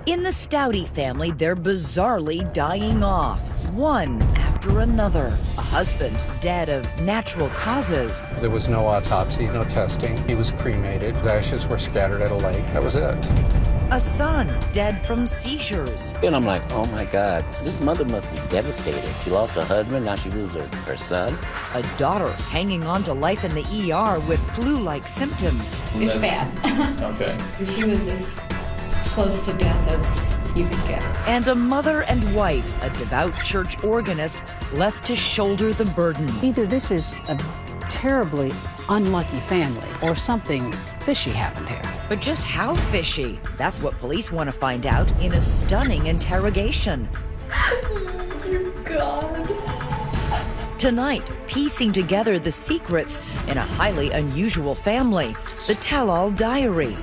In the Stouty family, they're bizarrely dying off, one after another. A husband dead of natural causes. There was no autopsy, no testing. He was cremated. His ashes were scattered at a lake. That was it. A son dead from seizures. And I'm like, oh my God, this mother must be devastated. She lost her husband, now she loses her son. A daughter hanging on to life in the ER with flu-like symptoms. It's bad. Okay. She was as close to death as you could get. And a mother and wife, a devout church organist, left to shoulder the burden. Either this is a terribly unlucky family or something fishy happened here. But just how fishy? That's what police want to find out in a stunning interrogation. Dear God. Tonight, piecing together the secrets in a highly unusual family, the Tell-All Diary.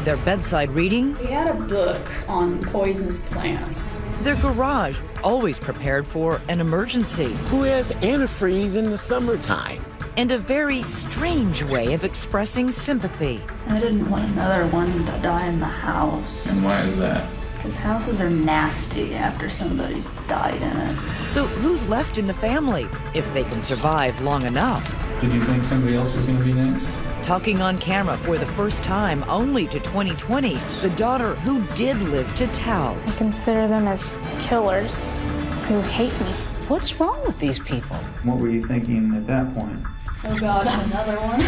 Their bedside reading, We had a book on poisonous plants. their garage, always prepared for an emergency, Who has antifreeze in the summertime? and a very strange way of expressing sympathy. I didn't want another one to die in the house. And why is that? Because houses are nasty after somebody's died in it. So who's left in the family, if they can survive long enough? Did you think somebody else was going to be next? Talking on camera for the first time, only to 2020, the daughter who did live to tell. I consider them as killers who hate me. What's wrong with these people? What were you thinking at that point? Oh God, another one.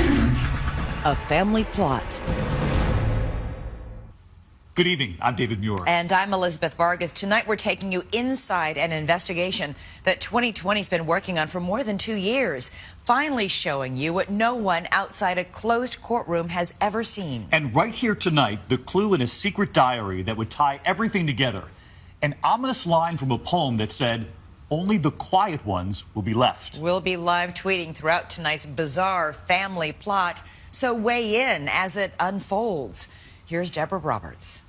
A family plot. Good evening, I'm David Muir. And I'm Elizabeth Vargas. Tonight we're taking you inside an investigation that 2020's been working on for more than 2 years, finally showing you what no one outside a closed courtroom has ever seen. And right here tonight, the clue in a secret diary that would tie everything together. An ominous line from a poem that said, "Only the quiet ones will be left." We'll be live tweeting throughout tonight's bizarre family plot, so weigh in as it unfolds. Here's Deborah Roberts.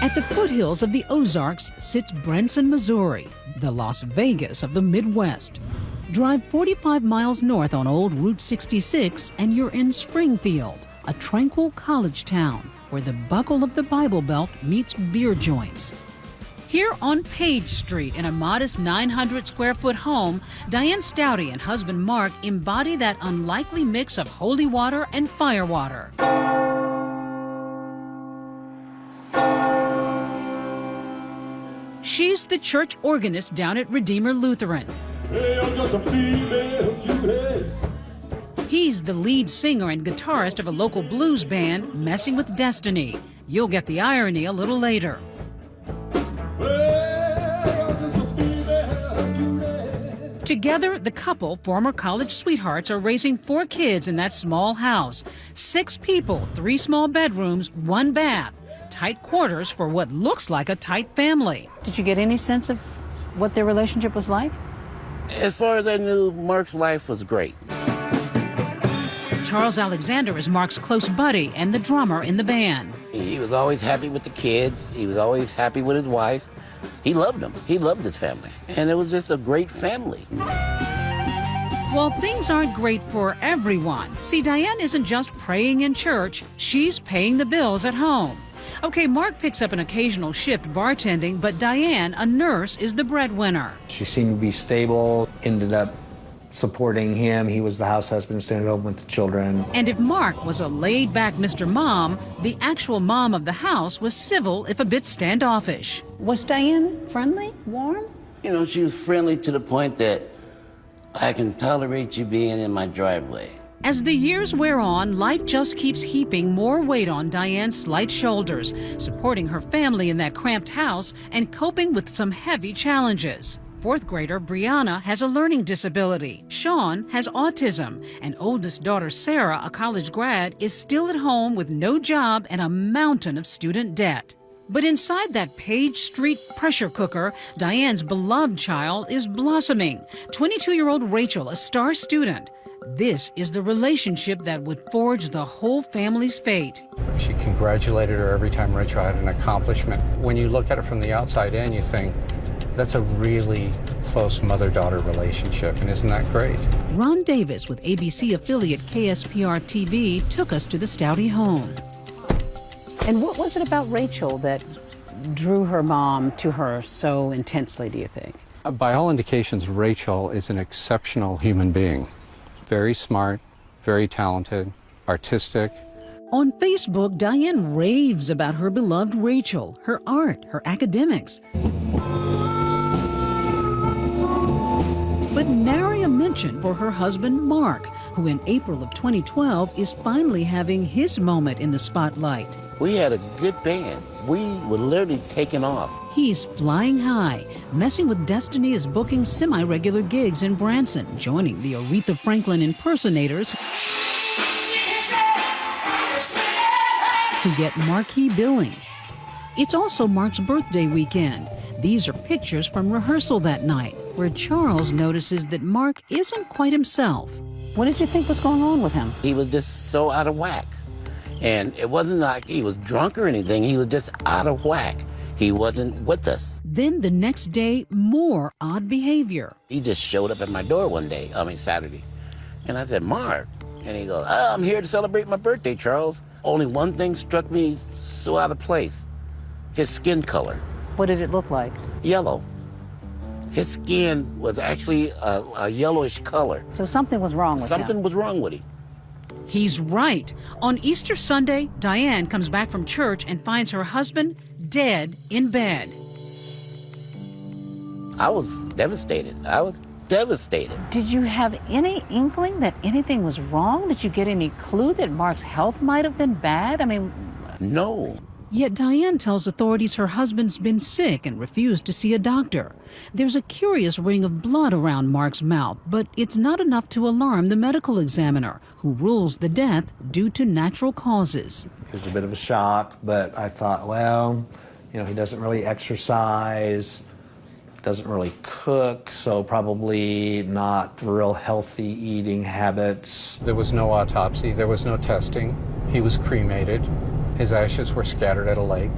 At the foothills of the Ozarks sits Branson, Missouri, the Las Vegas of the Midwest. Drive 45 miles north on Old Route 66 and you're in Springfield, a tranquil college town where the buckle of the Bible Belt meets beer joints. Here on Page Street, in a modest 900-square-foot home, Diane Stouty and husband Mark embody that unlikely mix of holy water and firewater. She's the church organist down at Redeemer Lutheran. Hey, I'm just a female Judas. He's the lead singer and guitarist of a local blues band, Messing with Destiny. You'll get the irony a little later. Together, the couple, former college sweethearts, are raising 4 kids in that small house. 6 people, 3 small bedrooms, 1 bath. Tight quarters for what looks like a tight family. Did you get any sense of what their relationship was like? As far as I knew, Mark's life was great. Charles Alexander is Mark's close buddy and the drummer in the band. He was always happy with the kids. He was always happy with his wife. He loved them. He loved his family. And it was just a great family. Well, things aren't great for everyone. See, Diane isn't just praying in church, she's paying the bills at home. Okay, Mark picks up an occasional shift bartending, but Diane, a nurse, is the breadwinner. She seemed to be stable, ended up supporting him. He was the house husband, staying at home with the children. And if Mark was a laid-back Mr. Mom, the actual mom of the house was civil, if a bit standoffish. Was Diane friendly, warm? You know, she was friendly to the point that I can tolerate you being in my driveway. As the years wear on, life just keeps heaping more weight on Diane's slight shoulders, supporting her family in that cramped house and coping with some heavy challenges. 4th grader Brianna has a learning disability. Sean has autism. And oldest daughter Sarah, a college grad, is still at home with no job and a mountain of student debt. But inside that Page Street pressure cooker, Diane's beloved child is blossoming. 22-year-old Rachel, a star student. This is the relationship that would forge the whole family's fate. She congratulated her every time Rachel had an accomplishment. When you look at it from the outside in, you think, that's a really close mother-daughter relationship, and isn't that great? Ron Davis with ABC affiliate KSPR TV took us to the Stouty home. And what was it about Rachel that drew her mom to her so intensely, do you think? By all indications, Rachel is an exceptional human being. Very smart, very talented, artistic. On Facebook, Diane raves about her beloved Rachel, her art, her academics. But nary a mention for her husband, Mark, who in April of 2012 is finally having his moment in the spotlight. We had a good band. We were literally taking off. He's flying high, messing with destiny is booking semi-regular gigs in Branson, joining the Aretha Franklin impersonators who get marquee billing. It's also Mark's birthday weekend. These are pictures from rehearsal that night, where Charles notices that Mark isn't quite himself. What did you think was going on with him? He was just so out of whack. And it wasn't like he was drunk or anything. He was just out of whack. He wasn't with us. Then the next day, more odd behavior. He just showed up at my door one day, Saturday. And I said, Mark. And he goes, I'm here to celebrate my birthday, Charles. Only one thing struck me so out of place. His skin color. What did it look like? Yellow. His skin was actually a yellowish color. So something was wrong with him. Something was wrong with him. He's right. On Easter Sunday, Diane comes back from church and finds her husband dead in bed. I was devastated. Did you have any inkling that anything was wrong? Did you get any clue that Mark's health might have been bad? No. Yet Diane tells authorities her husband's been sick and refused to see a doctor. There's a curious ring of blood around Mark's mouth, but it's not enough to alarm the medical examiner, who rules the death due to natural causes. It was a bit of a shock, but I thought, well, he doesn't really exercise, doesn't really cook, so probably not real healthy eating habits. There was no autopsy, there was no testing. He was cremated. His ashes were scattered at a lake.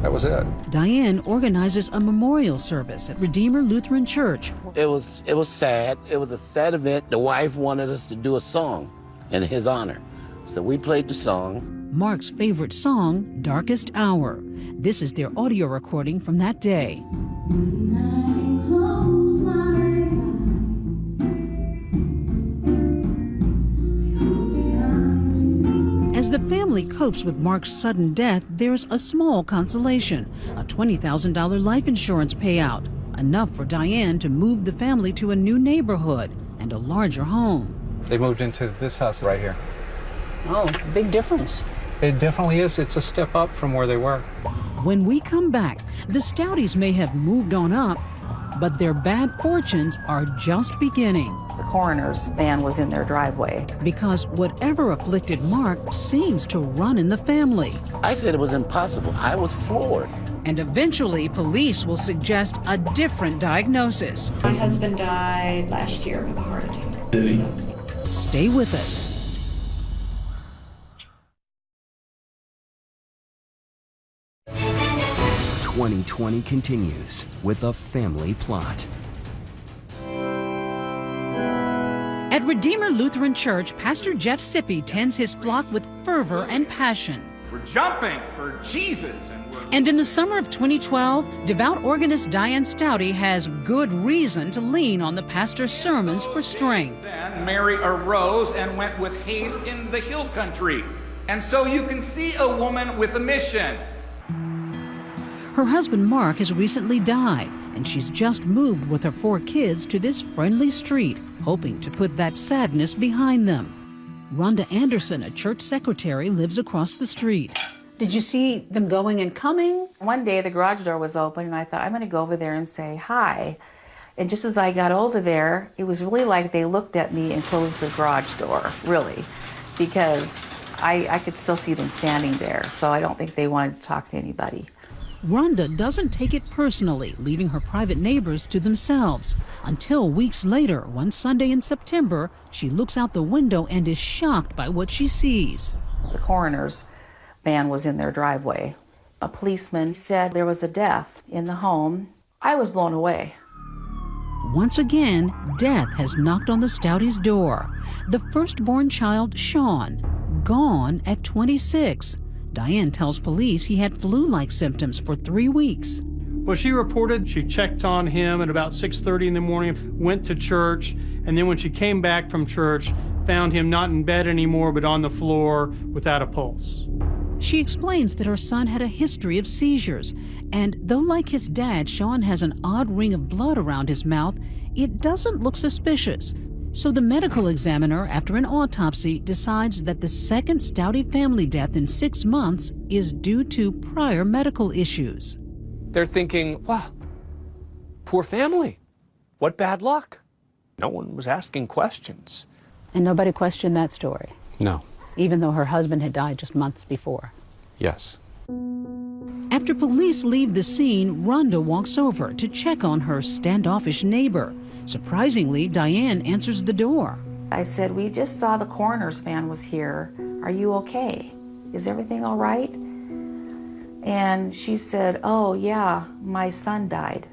That was it. Diane organizes a memorial service at Redeemer Lutheran Church. It was sad. It was a sad event. The wife wanted us to do a song in his honor. So we played the song. Mark's favorite song, Darkest Hour. This is their audio recording from that day. As the family copes with Mark's sudden death, there's a small consolation, a $20,000 life insurance payout, enough for Diane to move the family to a new neighborhood and a larger home. They moved into this house right here. Oh, big difference. It definitely is. It's a step up from where they were. When we come back, the Stouties may have moved on up, but their bad fortunes are just beginning. The coroner's van was in their driveway. Because whatever afflicted Mark seems to run in the family. I said it was impossible. I was floored. And eventually, police will suggest a different diagnosis. My husband died last year of a heart attack. Did he? Stay with us. "2020 continues with a family plot. At Redeemer Lutheran Church, Pastor Jeff Sippy tends his flock with fervor and passion. We're jumping for Jesus. And in the summer of 2012, devout organist Diane Stouty has good reason to lean on the pastor's sermons for strength. Then Mary arose and went with haste into the hill country. And so you can see a woman with a mission. Her husband Mark has recently died, and she's just moved with her 4 kids to this friendly street, hoping to put that sadness behind them. Rhonda Anderson, a church secretary, lives across the street. Did you see them going and coming? One day the garage door was open and I thought, I'm going to go over there and say hi. And just as I got over there, it was really like they looked at me and closed the garage door, really, because I could still see them standing there. So I don't think they wanted to talk to anybody. Rhonda doesn't take it personally, leaving her private neighbors to themselves. Until weeks later, one Sunday in September, she looks out the window and is shocked by what she sees. The coroner's van was in their driveway. A policeman said there was a death in the home. I was blown away. Once again, death has knocked on the Stouties' door. The firstborn child, Sean, gone at 26. Diane tells police he had flu-like symptoms for 3 weeks. Well, she reported she checked on him at about 6:30 in the morning, went to church, and then when she came back from church, found him not in bed anymore, but on the floor without a pulse. She explains that her son had a history of seizures, and though like his dad, Sean has an odd ring of blood around his mouth, it doesn't look suspicious. So the medical examiner, after an autopsy, decides that the second Stouty family death in 6 months is due to prior medical issues. They're thinking, wow, poor family. What bad luck. No one was asking questions. And nobody questioned that story, No. even though her husband had died just months before. Yes. After police leave the scene, Rhonda walks over to check on her standoffish neighbor. Surprisingly, Diane answers the door. I said, we just saw the coroner's van was here. Are you okay? Is everything all right? And she said, oh yeah, my son died.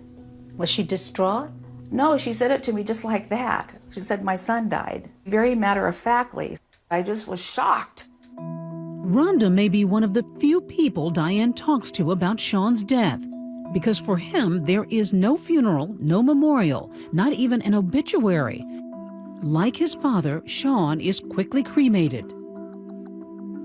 Was she distraught? No, she said it to me just like that. She said, my son died. Very matter-of-factly. I just was shocked. Rhonda may be one of the few people Diane talks to about Sean's death, because for him, there is no funeral, no memorial, not even an obituary. Like his father, Sean is quickly cremated.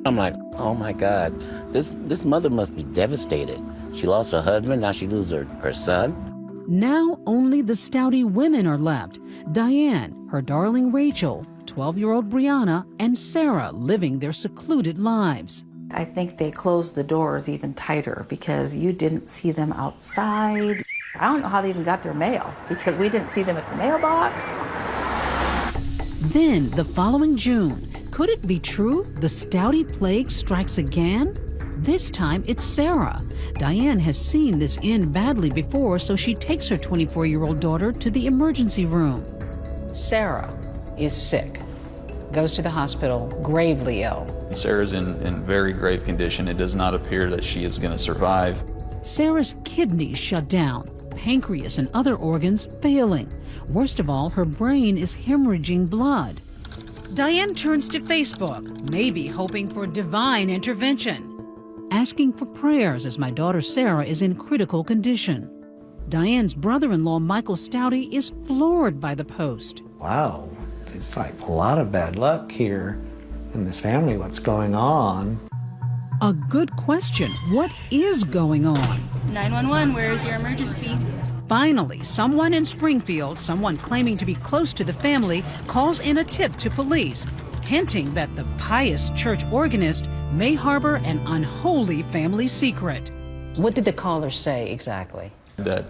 I'm like, oh my God, this mother must be devastated. She lost her husband, now she loses her son. Now only the Stouty women are left. Diane, her darling Rachel, 12-year-old Brianna, and Sarah living their secluded lives. I think they closed the doors even tighter because you didn't see them outside. I don't know how they even got their mail because we didn't see them at the mailbox. Then, the following June, could it be true the Stouty plague strikes again? This time, it's Sarah. Diane has seen this end badly before, so she takes her 24-year-old daughter to the emergency room. Sarah is sick, goes to the hospital, gravely ill. Sarah's in very grave condition. It does not appear that she is going to survive. Sarah's kidneys shut down, pancreas and other organs failing. Worst of all, her brain is hemorrhaging blood. Diane turns to Facebook, maybe hoping for divine intervention, asking for prayers as my daughter Sarah is in critical condition. Diane's brother-in-law, Michael Stouty, is floored by the post. Wow, it's like a lot of bad luck here in this family. What's going on? A good question. What is going on? 911, where is your emergency? Finally, someone in Springfield, someone claiming to be close to the family, calls in a tip to police, hinting that the pious church organist may harbor an unholy family secret. What did the caller say exactly? That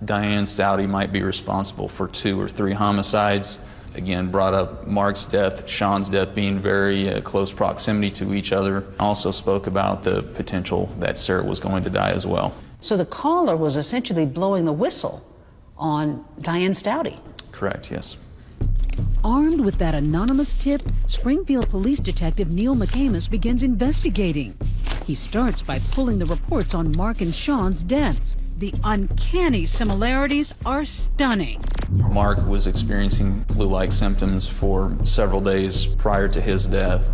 Diane Stouty might be responsible for 2 or 3 homicides. Again, brought up Mark's death, Sean's death being very close proximity to each other. Also spoke about the potential that Sarah was going to die as well. So the caller was essentially blowing the whistle on Diane Stouty. Correct, yes. Armed with that anonymous tip, Springfield Police Detective Neil McAmis begins investigating. He starts by pulling the reports on Mark and Sean's deaths. The uncanny similarities are stunning. Mark was experiencing flu-like symptoms for several days prior to his death.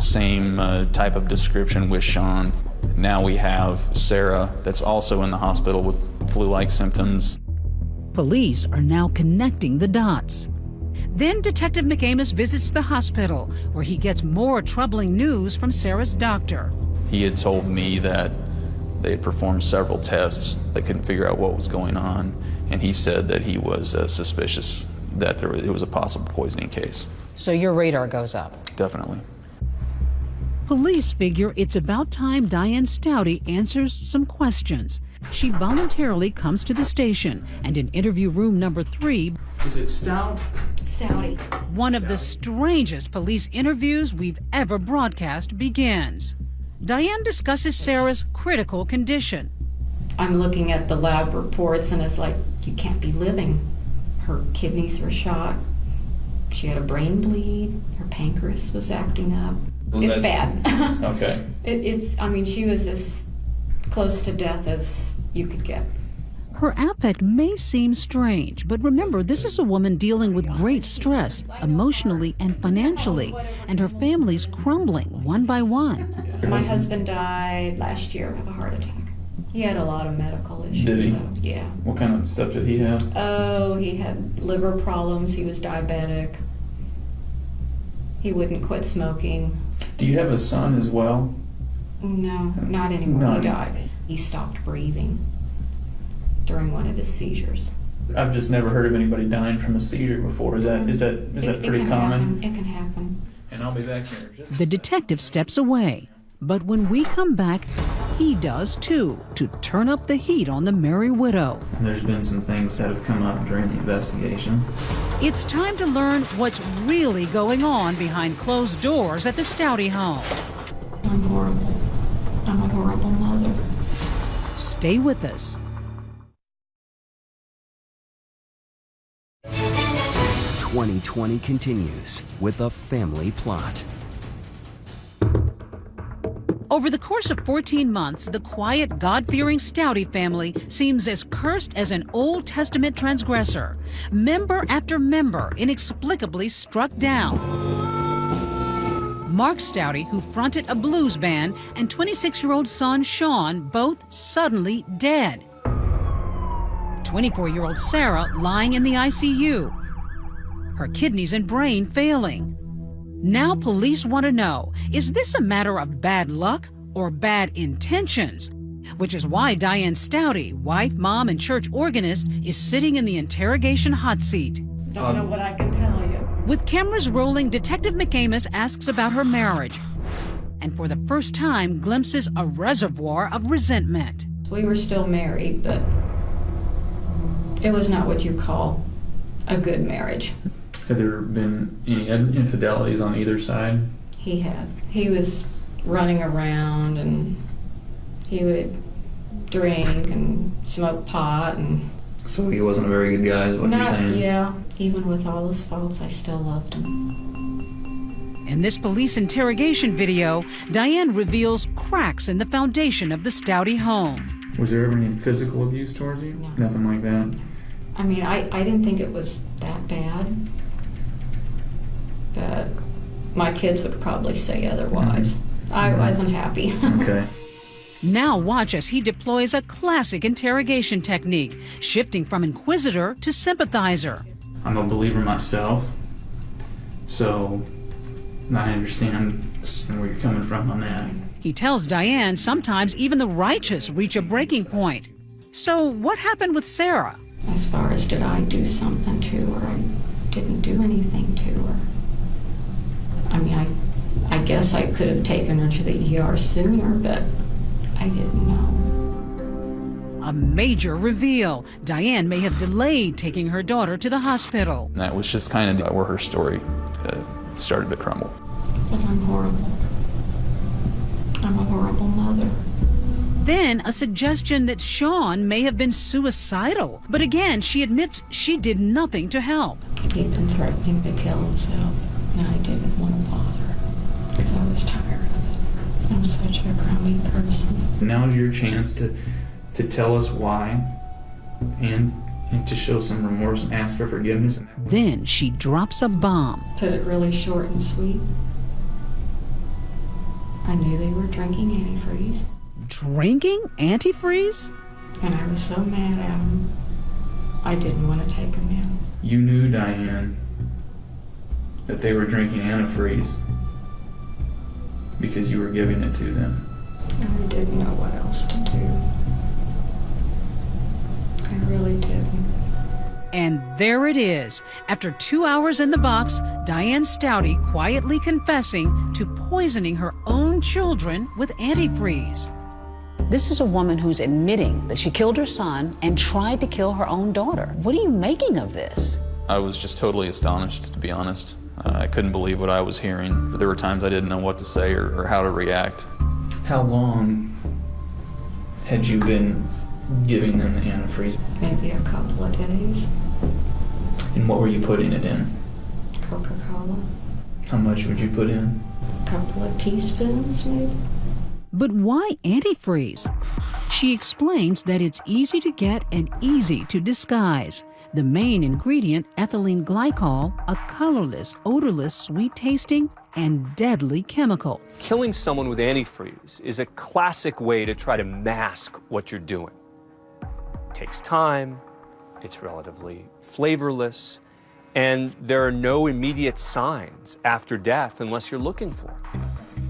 Same type of description with Sean. Now we have Sarah that's also in the hospital with flu-like symptoms. Police are now connecting the dots. Then Detective McAmis visits the hospital, where he gets more troubling news from Sarah's doctor. He had told me that they had performed several tests. They couldn't figure out what was going on, and he said that he was suspicious that it was a possible poisoning case. So your radar goes up? Definitely. Police figure it's about time Diane Stouty answers some questions. She voluntarily comes to the station, and in interview room number 3... Is it Stout? Stouty. One of the strangest police interviews we've ever broadcast begins. Diane discusses Sarah's critical condition. I'm looking at the lab reports and it's like, you can't be living. Her kidneys were shot. She had a brain bleed. Her pancreas was acting up. Well, it's bad. Okay. I mean, she was as close to death as you could get. Her affect may seem strange, but remember, this is a woman dealing with great stress, emotionally and financially, and her family's crumbling one by one. My husband died last year of a heart attack. He had a lot of medical issues. Did he? So, yeah. What kind of stuff did he have? Oh, he had liver problems. He was diabetic. He wouldn't quit smoking. Do you have a son as well? No, not anymore. He died. He stopped breathing during one of his seizures. I've just never heard of anybody dying from a seizure before. Is that pretty common? It can happen. And I'll be back here. The detective steps away, but when we come back, he does too, to turn up the heat on the Merry Widow. There's been some things that have come up during the investigation. It's time to learn what's really going on behind closed doors at the Stouty home. I'm horrible. I'm a horrible mother. Stay with us. 2020 continues with a family plot. Over the course of 14 months, the quiet, God-fearing Stouty family seems as cursed as an Old Testament transgressor. Member after member inexplicably struck down. Mark Stouty, who fronted a blues band, and 26-year-old son Sean, both suddenly dead. 24-year-old Sarah lying in the ICU. Her kidneys and brain failing. Now police want to know, is this a matter of bad luck or bad intentions? Which is why Diane Stouty, wife, mom, and church organist, is sitting in the interrogation hot seat. Don't know what I can tell you. With cameras rolling, Detective McAmis asks about her marriage. And for the first time, glimpses a reservoir of resentment. We were still married, but it was not what you call a good marriage. Have there been any infidelities on either side? He had. He was running around and he would drink and smoke pot and... So he wasn't a very good guy is what you're saying? Yeah. Even with all his faults, I still loved him. In this police interrogation video, Diane reveals cracks in the foundation of the Stouty home. Was there ever any physical abuse towards you? No. Nothing like that? I mean, I didn't think it was that bad. But my kids would probably say otherwise. Mm-hmm. I wasn't happy. Okay. Now watch as he deploys a classic interrogation technique, shifting from inquisitor to sympathizer. I'm a believer myself, so I understand where you're coming from on that. He tells Diane sometimes even the righteous reach a breaking point. So what happened with Sarah? As far as did I do something to her, I didn't do anything to her. I mean, I guess I could have taken her to the ER sooner, but I didn't know. A major reveal. Diane may have delayed taking her daughter to the hospital. And that was just kind of where her story started to crumble. But I'm horrible. I'm a horrible mother. Then a suggestion that Sean may have been suicidal. But again, she admits she did nothing to help. He'd been threatening to kill himself. And I didn't want to bother because I was tired of it. I'm such a crummy person. Now is your chance to tell us why and to show some remorse and ask for forgiveness. Then she drops a bomb. Put it really short and sweet. I knew they were drinking antifreeze. Drinking antifreeze? And I was so mad at them, I didn't want to take them in. You knew, Diane, that they were drinking antifreeze because you were giving it to them. And I didn't know what else to do. I really didn't. And there it is. After 2 hours in the box, Diane Stouty quietly confessing to poisoning her own children with antifreeze. This is a woman who's admitting that she killed her son and tried to kill her own daughter. What are you making of this? I was just totally astonished, to be honest. I couldn't believe what I was hearing. There were times I didn't know what to say or how to react. How long had you been giving them the antifreeze? Maybe a couple of days. And what were you putting it in? Coca-Cola. How much would you put in? A couple of teaspoons, maybe. But why antifreeze? She explains that it's easy to get and easy to disguise. The main ingredient, ethylene glycol, a colorless, odorless, sweet-tasting, and deadly chemical. Killing someone with antifreeze is a classic way to try to mask what you're doing. It takes time, it's relatively flavorless, and there are no immediate signs after death unless you're looking for them.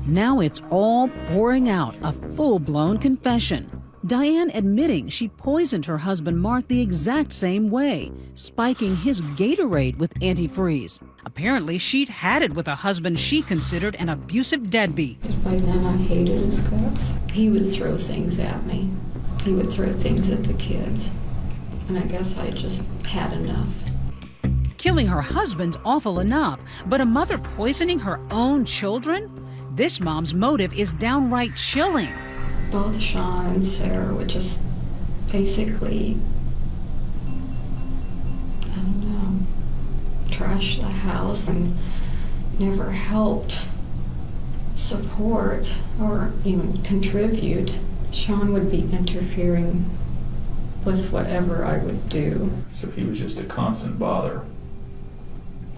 Now it's all pouring out, a full-blown confession. Diane admitting she poisoned her husband Mark the exact same way, spiking his Gatorade with antifreeze. Apparently, she'd had it with a husband she considered an abusive deadbeat. By then, I hated his guts. He would throw things at me. He would throw things at the kids. And I guess I just had enough. Killing her husband's awful enough, but a mother poisoning her own children? This mom's motive is downright chilling. Both Sean and Sarah would just basically, I don't know, trash the house and never helped support or even contribute. Sean would be interfering with whatever I would do. So if he was just a constant bother,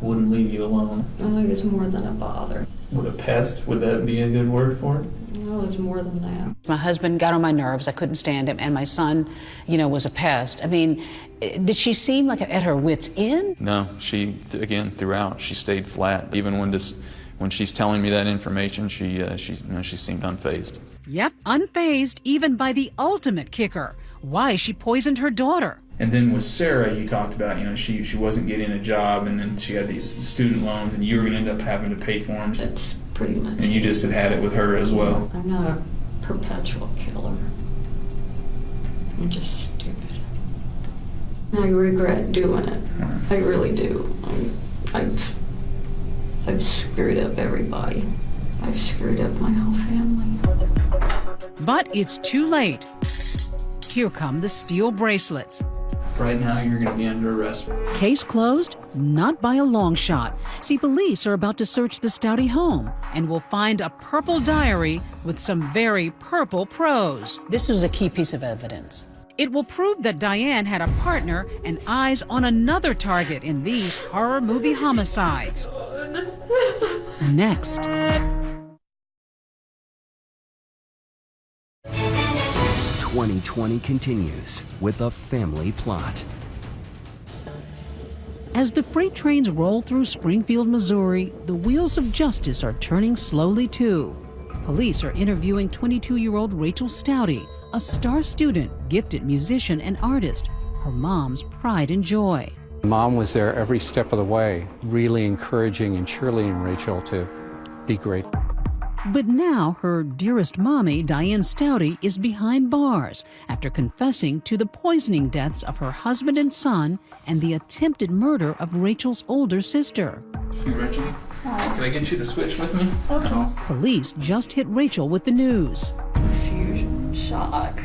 wouldn't leave you alone. Oh, he was more than a bother. Would a pest, would that be a good word for it? No, it was more than that. My husband got on my nerves. I couldn't stand him. And my son, was a pest. I mean, did she seem like at her wit's end? No, she, again, throughout, she stayed flat. Even when she's telling me that information, she seemed unfazed. Yep, unfazed even by the ultimate kicker, why she poisoned her daughter. And then with Sarah, you talked about, she wasn't getting a job, and then she had these student loans, and you were going to end up having to pay for them. That's pretty much. And you just had it with her as well. I'm not a perpetual killer. I'm just stupid. I regret doing it. I really do. I've screwed up everybody. I've screwed up my whole family. But it's too late. Here come the steel bracelets. Right now, you're going to be under arrest. Case closed? Not by a long shot. See, police are about to search the Stouty home and will find a purple diary with some very purple prose. This was a key piece of evidence. It will prove that Diane had a partner and eyes on another target in these horror movie homicides. Next. 2020 continues with a family plot. As the freight trains roll through Springfield, Missouri, the wheels of justice are turning slowly too. Police are interviewing 22-year-old Rachel Stouty, a star student, gifted musician and artist, her mom's pride and joy. Mom was there every step of the way, really encouraging and cheerleading Rachel to be great. But now her dearest mommy, Diane Stouty, is behind bars after confessing to the poisoning deaths of her husband and son and the attempted murder of Rachel's older sister. Hey, Rachel, can I get you to switch with me? Okay. Police just hit Rachel with the news. Confusion, shock.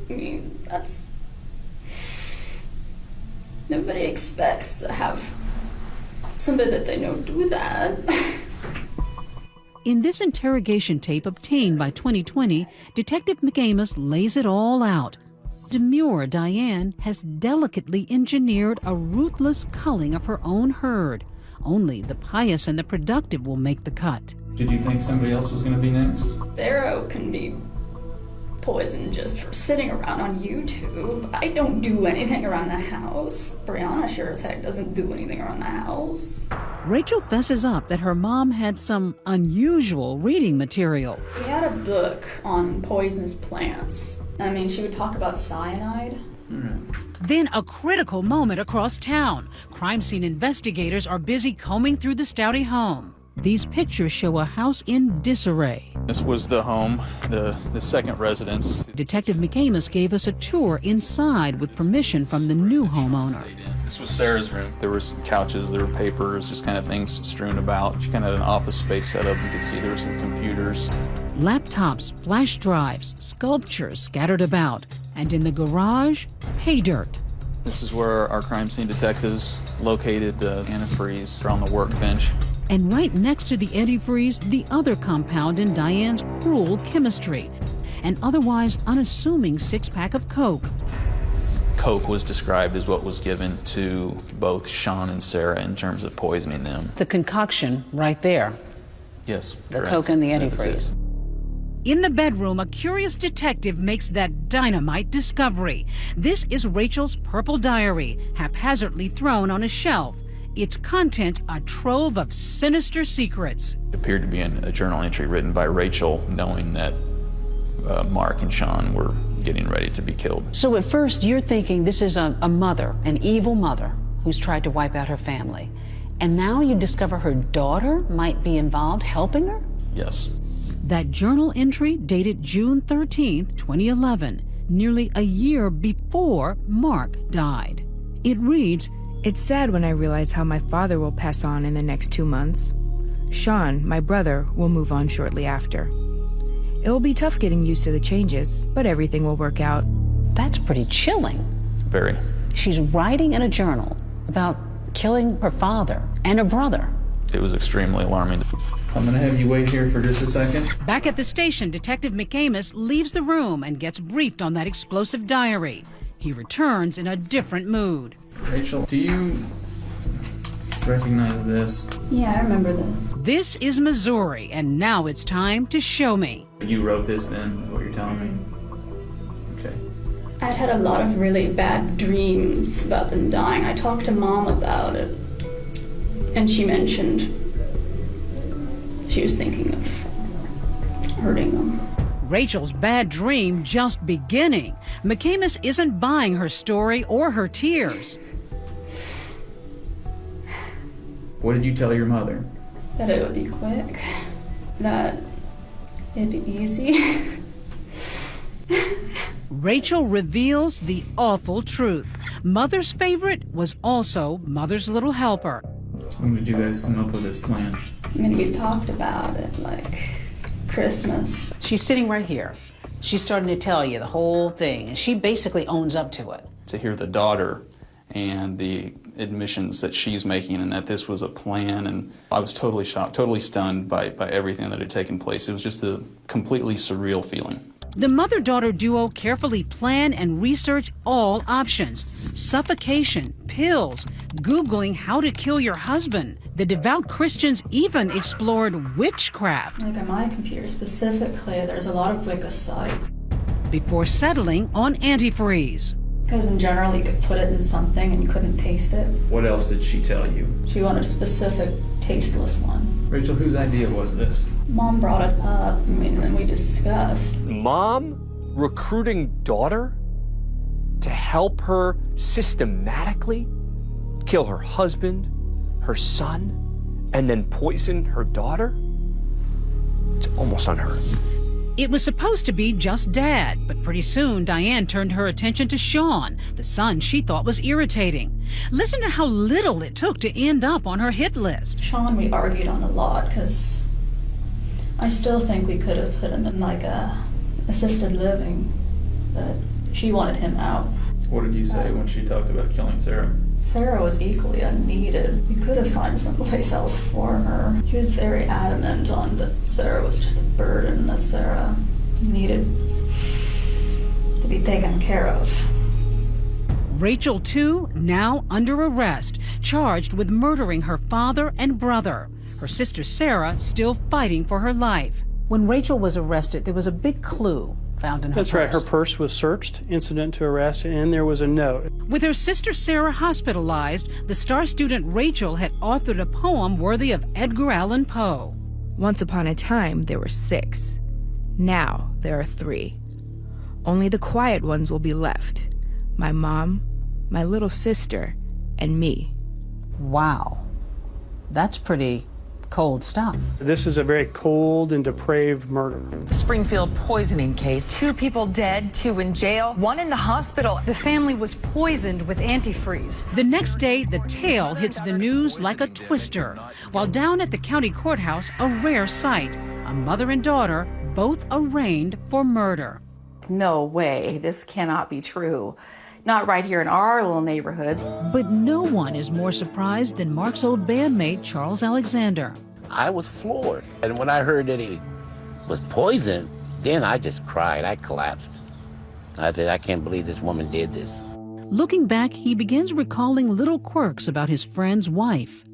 I mean, that's... Nobody expects to have somebody that they know do that. In this interrogation tape obtained by 2020, Detective McAmis lays it all out. Demure Diane has delicately engineered a ruthless culling of her own herd. Only the pious and the productive will make the cut. Did you think somebody else was going to be next? Darrow can be poisoned just for sitting around on YouTube. I don't do anything around the house. Brianna sure as heck doesn't do anything around the house. Rachel fesses up that her mom had some unusual reading material. We had a book on poisonous plants. I mean, she would talk about cyanide. Then a critical moment across town. Crime scene investigators are busy combing through the Stouty home. These pictures show a house in disarray. This was the home, the second residence. Detective McAmis gave us a tour inside with permission from the new homeowner. This was Sarah's room. There were some couches, there were papers, just kind of things strewn about. She kind of had an office space set up. You could see there were some computers. Laptops, flash drives, sculptures scattered about. And in the garage, pay dirt. This is where our crime scene detectives located the antifreeze on the workbench. And right next to the antifreeze, the other compound in Diane's cruel chemistry. an otherwise unassuming six-pack of Coke. Coke was described as what was given to both Sean and Sarah in terms of poisoning them. The concoction right there. Yes. The correct. Coke and the That is it. antifreeze. In the bedroom, a curious detective makes that dynamite discovery. This is Rachel's purple diary, haphazardly thrown on a shelf. Its contents a trove of sinister secrets. It appeared to be a journal entry written by Rachel, knowing that Mark and Sean were getting ready to be killed. So at first you're thinking this is a mother, an evil mother, who's tried to wipe out her family. And now you discover her daughter might be involved, helping her? Yes. That journal entry dated June 13th, 2011, nearly a year before Mark died. It reads, "It's sad when I realize how my father will pass on in the next 2 months. Sean, my brother, will move on shortly after. It will be tough getting used to the changes, but everything will work out." That's pretty chilling. Very. She's writing in a journal about killing her father and her brother. It was extremely alarming. I'm gonna have you wait here for just a second. Back at the station, Detective McAmis leaves the room and gets briefed on that explosive diary. He returns in a different mood. Rachel, do you recognize this? Yeah, I remember this. This is Missouri, and now it's time to show me. You wrote this then, is what you're telling me? Okay. I'd had a lot of really bad dreams about them dying. I talked to Mom about it, and she mentioned she was thinking of hurting them. Rachel's bad dream just beginning. McAmis isn't buying her story or her tears. What did you tell your mother? That it would be quick, that it'd be easy. Rachel reveals the awful truth. Mother's favorite was also Mother's little helper. When did you guys come up with this plan? I mean, we talked about it like Christmas. She's sitting right here. She's starting to tell you the whole thing, and she basically owns up to it. To hear the daughter and the admissions that she's making and that this was a plan, and I was totally shocked, totally stunned by everything that had taken place. It was just a completely surreal feeling. The mother-daughter duo carefully plan and research all options. Suffocation, pills, Googling how to kill your husband. The devout Christians even explored witchcraft. Like on my computer specifically, there's a lot of Wicca sites. Before settling on antifreeze. Because in general, you could put it in something and you couldn't taste it. What else did she tell you? She wanted a specific tasteless one. Rachel, whose idea was this? Mom brought it up, and we discussed. Mom recruiting daughter to help her systematically kill her husband, her son, and then poison her daughter? It's almost unheard of. It was supposed to be just Dad, but pretty soon Diane turned her attention to Sean, the son she thought was irritating. Listen to how little it took to end up on her hit list. Sean, we argued on a lot because I still think we could have put him in like a assisted living, but she wanted him out. What did you say when she talked about killing Sarah? Sarah was equally unneeded. We could have found someplace else for her. She was very adamant on that Sarah was just a burden, that Sarah needed to be taken care of. Rachel, too, now under arrest, charged with murdering her father and brother. Her sister Sarah still fighting for her life. When Rachel was arrested, there was a big clue found in her That's purse. right. Her purse was searched, incident to arrest, and there was a note. With her sister Sarah hospitalized, the star student Rachel had authored a poem worthy of Edgar Allan Poe. Once upon a time, there were 6. Now, there are 3. Only the quiet ones will be left. My mom, my little sister, and me. Wow. That's pretty cold stuff. This is a very cold and depraved murder. The Springfield poisoning case. 2 people dead, 2 in jail, 1 in the hospital. The family was poisoned with antifreeze. The next day, the tale hits the news like a twister. While down at the county courthouse, a rare sight. A mother and daughter, both arraigned for murder. No way, this cannot be true. Not right here in our little neighborhood. But no one is more surprised than Mark's old bandmate, Charles Alexander. I was floored. And when I heard that he was poisoned, Then I just cried. I collapsed. I said, I can't believe this woman did this. Looking back, he begins recalling little quirks about his friend's wife.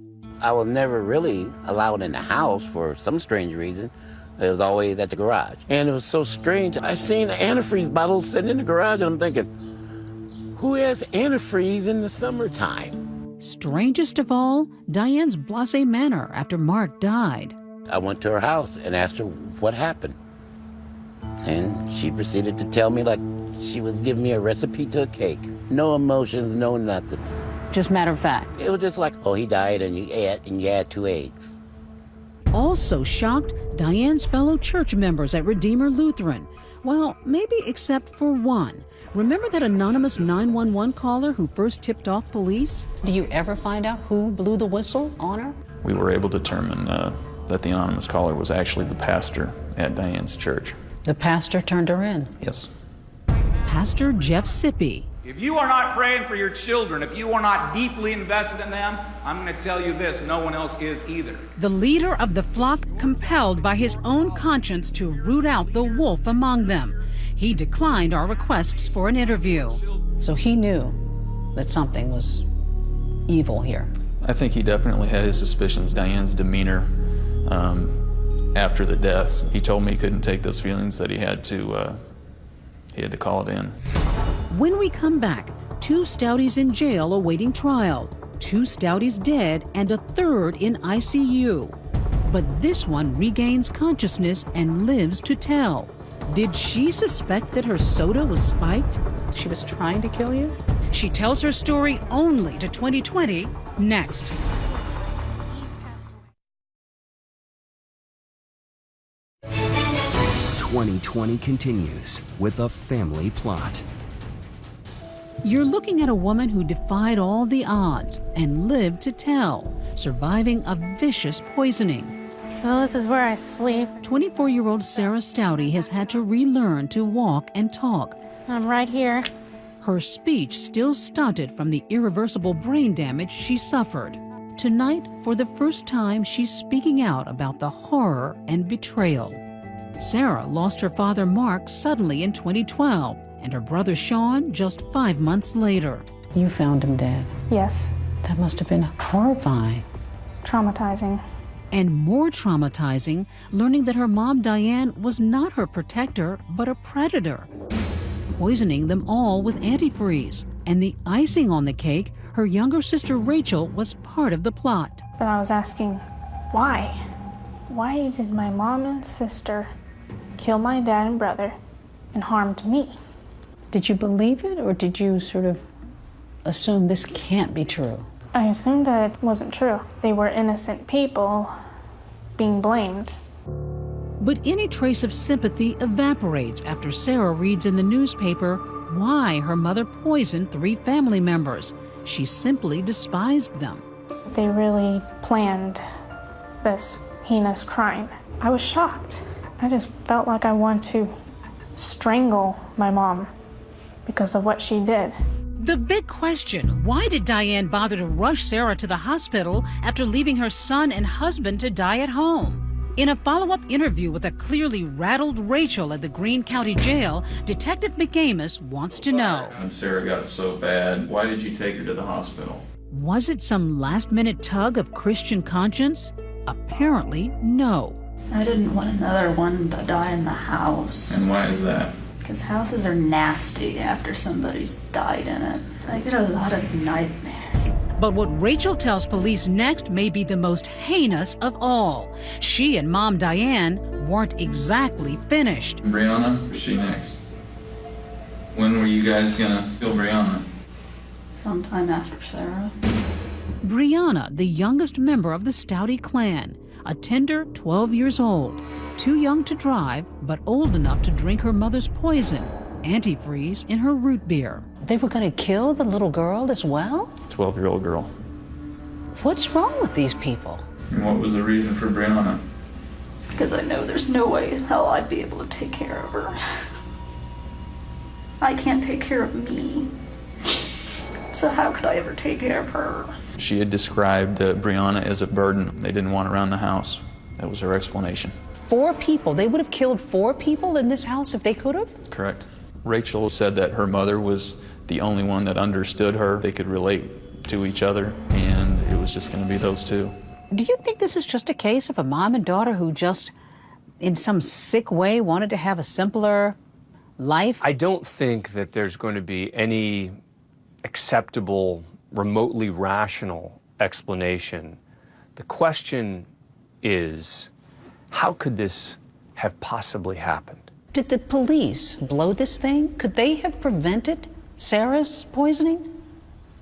I was never really allowed in the house for some strange reason. It was always at the garage. And it was so strange. I seen antifreeze bottles sitting in the garage, and I'm thinking, who has antifreeze in the summertime? Strangest of all, Diane's blasé manner after Mark died. I went to her house and asked her what happened. And she proceeded to tell me like she was giving me a recipe to a cake. No emotions, no nothing. Just matter of fact. It was just like, oh, he died and you had 2 eggs. Also shocked, Diane's fellow church members at Redeemer Lutheran. Well, maybe except for one. Remember that anonymous 911 caller who first tipped off police? Do you ever find out who blew the whistle on her? We were able to determine that the anonymous caller was actually the pastor at Diane's church. The pastor turned her in. Yes. Pastor Jeff Sippy. If you are not praying for your children, if you are not deeply invested in them, I'm going to tell you this, no one else is either. The leader of the flock compelled by his own conscience to root out the wolf among them. He declined our requests for an interview. So he knew that something was evil here. I think he definitely had his suspicions. Diane's demeanor after the deaths, he told me he couldn't take those feelings, that he had to call it in. When we come back, 2 Stouties in jail awaiting trial, 2 Stouties dead, and a third in ICU. But this one regains consciousness and lives to tell. Did she suspect that her soda was spiked? She was trying to kill you? She tells her story only to 2020 next. "2020 continues with a family plot. You're looking at a woman who defied all the odds and lived to tell, surviving a vicious poisoning. Well, this is where I sleep. 24-year-old Sarah Stouty has had to relearn to walk and talk. I'm right here. Her speech still stunted from the irreversible brain damage she suffered. Tonight, for the first time, she's speaking out about the horror and betrayal. Sarah lost her father Mark suddenly in 2012, and her brother Sean just 5 months later. You found him dead. Yes. That must have been horrifying. Traumatizing. And more traumatizing, learning that her mom Diane was not her protector, but a predator, poisoning them all with antifreeze. And the icing on the cake, her younger sister Rachel was part of the plot. But I was asking, why? Why did my mom and sister kill my dad and brother and harmed me? Did you believe it, or did you sort of assume this can't be true? I assumed that it wasn't true. They were innocent people being blamed. But any trace of sympathy evaporates after Sarah reads in the newspaper why her mother poisoned 3 family members. She simply despised them. They really planned this heinous crime. I was shocked. I just felt like I wanted to strangle my mom because of what she did. The big question, why did Diane bother to rush Sarah to the hospital after leaving her son and husband to die at home? In a follow-up interview with a clearly rattled Rachel at the Greene County Jail, Detective McAmis wants to know. When Sarah got so bad, why did you take her to the hospital? Was it some last-minute tug of Christian conscience? Apparently, no. I didn't want another one to die in the house. And why is that? Because houses are nasty after somebody's died in it. I get a lot of nightmares. But what Rachel tells police next may be the most heinous of all. She and Mom Diane weren't exactly finished. Brianna, who's she next? When were you guys gonna kill Brianna? Sometime after Sarah. Brianna, the youngest member of the Stouty clan, a tender 12 years old, too young to drive, but old enough to drink her mother's poison, antifreeze, in her root beer. They were going to kill the little girl as well? 12-year-old girl. What's wrong with these people? And what was the reason for Brianna? Because I know there's no way in hell I'd be able to take care of her. I can't take care of me. So how could I ever take care of her? She had described Brianna as a burden. They didn't want her around the house. That was her explanation. 4 people. They would have killed 4 people in this house if they could have? Correct. Rachel said that her mother was the only one that understood her. They could relate to each other, and it was just going to be those two. Do you think this was just a case of a mom and daughter who just, in some sick way, wanted to have a simpler life? I don't think that there's going to be any acceptable, remotely rational explanation. The question is, how could this have possibly happened? Did the police blow this thing? Could they have prevented Sarah's poisoning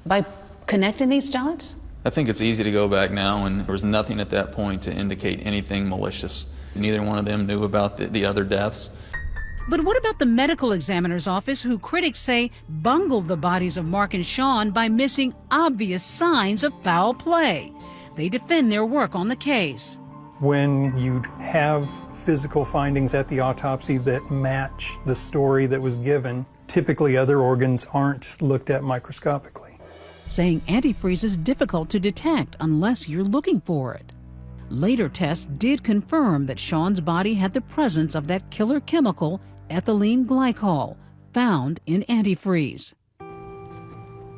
by connecting these dots? I think it's easy to go back now, and there was nothing at that point to indicate anything malicious. Neither one of them knew about the other deaths. But what about the medical examiner's office, who critics say bungled the bodies of Mark and Sean by missing obvious signs of foul play? They defend their work on the case. When you have physical findings at the autopsy that match the story that was given, typically other organs aren't looked at microscopically. Saying antifreeze is difficult to detect unless you're looking for it. Later tests did confirm that Sean's body had the presence of that killer chemical, ethylene glycol, found in antifreeze.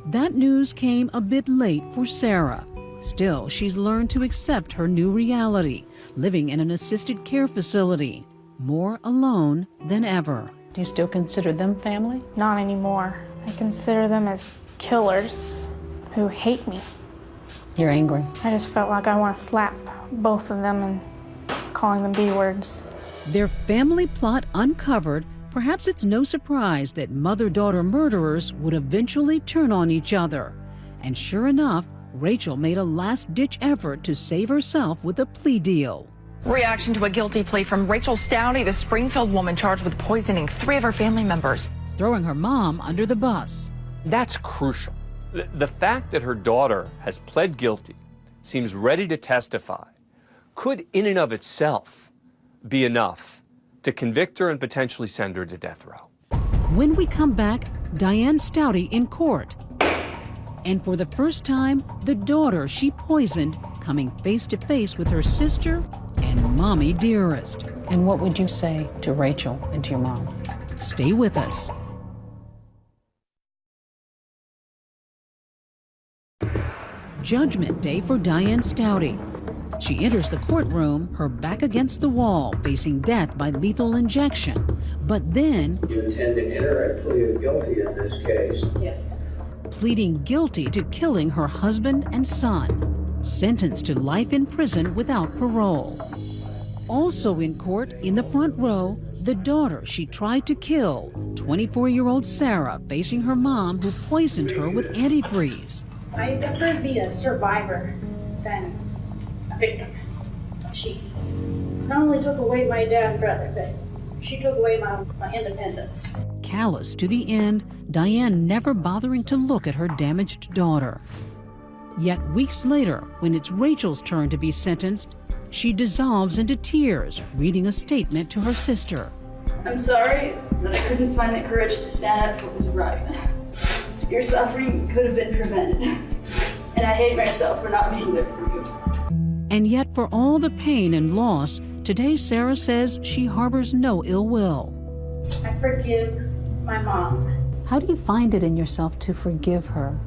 That news came a bit late for Sarah. Still, she's learned to accept her new reality, living in an assisted care facility, more alone than ever. Do you still consider them family? Not anymore. I consider them as killers who hate me. You're angry. I just felt like I want to slap both of them and calling them B words. Their family plot uncovered, perhaps it's no surprise that mother-daughter murderers would eventually turn on each other. And sure enough, Rachel made a last-ditch effort to save herself with a plea deal. Reaction to a guilty plea from Rachel Stouty, the Springfield woman charged with poisoning 3 of her family members. Throwing her mom under the bus. That's crucial. The fact that her daughter has pled guilty, seems ready to testify, could in and of itself be enough to convict her and potentially send her to death row. When we come back, Diane Stouty in court. And for the first time, the daughter she poisoned coming face to face with her sister and mommy dearest. And what would you say to Rachel and to your mom? Stay with us. Judgment Day for Diane Stouty. She enters the courtroom, her back against the wall, facing death by lethal injection. But then... You intend to enter a plea of guilty in this case? Yes. Pleading guilty to killing her husband and son. Sentenced to life in prison without parole. Also in court, in the front row, the daughter she tried to kill, 24-year-old Sarah, facing her mom who poisoned her with antifreeze. I'd prefer to be a survivor than a victim. She not only took away my dad and brother, but she took away my independence. Callous to the end, Diane never bothering to look at her damaged daughter. Yet weeks later, when it's Rachel's turn to be sentenced, she dissolves into tears, reading a statement to her sister. I'm sorry that I couldn't find the courage to stand up for what was right. Your suffering could have been prevented. And I hate myself for not being there for you. And yet, for all the pain and loss, today Sarah says she harbors no ill will. I forgive my mom. How do you find it in yourself to forgive her?